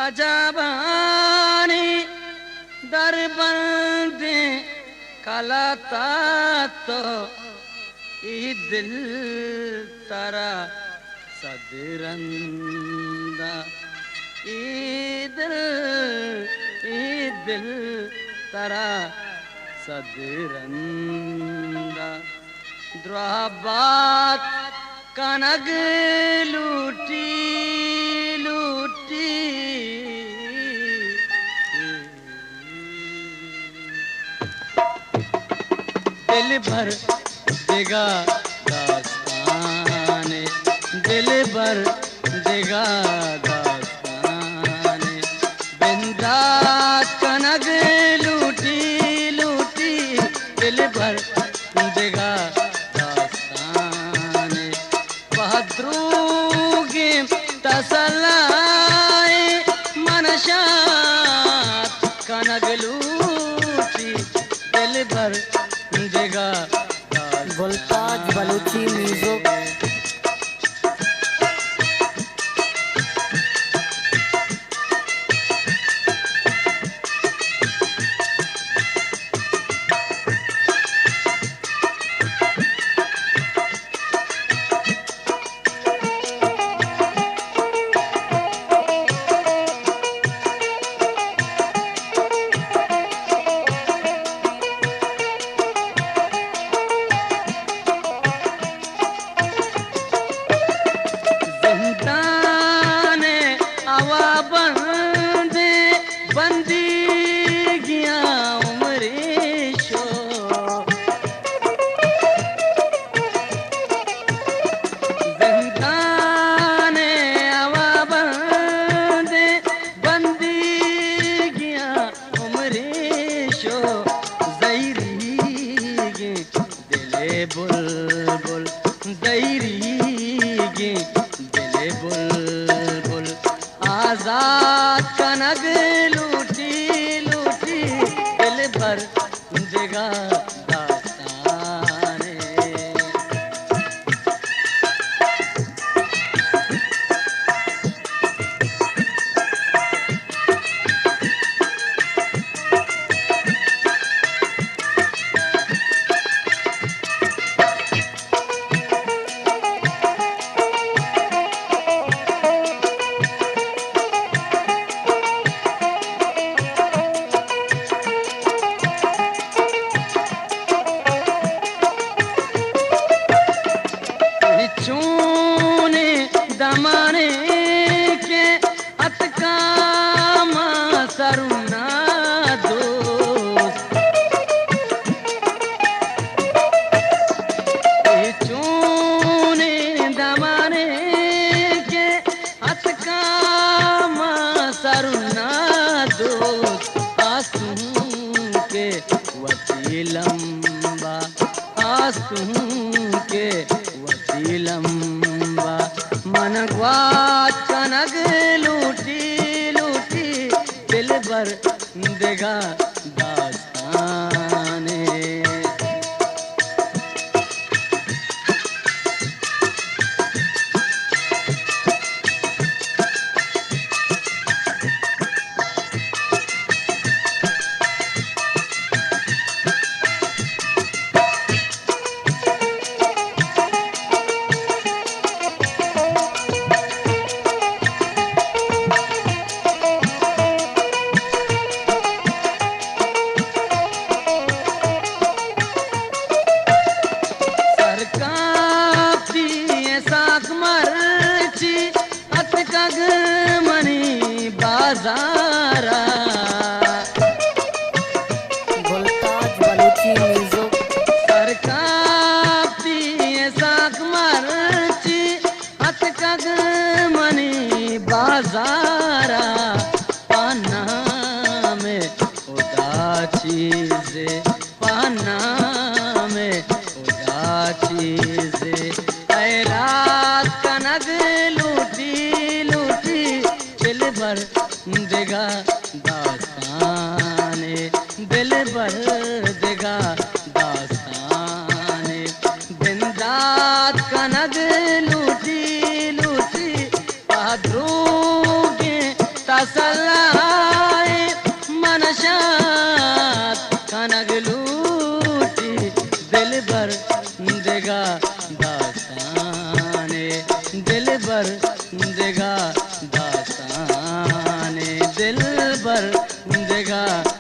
अजबानी दरबंदे कलाता तो ई दिल तारा सदरंदा ई दिल तारा सदरंदा द्राबात कनग लूटी लूटी दिल भर देगा दास्ताने दिल भर देगा दास्ताने बिंदा कनग लूटी लूटी दिल भर देगा दास्ताने बहादुरोगे तसल्लाए मनशात कनग लूटी दिल भर देगा गुलताज बलूची म्यूजिक। बुलबुल दैरीगे दिले बुलबुल आजाद कनग लूटी लूटी दिल भर देगा दास्ताने दमाने के अतकामा सरुना दोस्त चूने दमाने के अतकामा सरुना दोस्त आंसू के वती लंबा आंसू के वती लंबा मन ग्वात कनग लूटी लूटी दिल भर देगा दास्ताने बाजारा गुलताज बलूची म्यूजिक। सरकाती साक मरची हतकग मनी बाजारा पाना में उदा चीज़े पाना में उदा चीज़े ऐ रात कनग लूटी लूटी दिल भर देगा दास्ताने दिल भर देगा दास्ताने बिंदात कनग लूटी लूटी बहादुरों के तसल कर देगा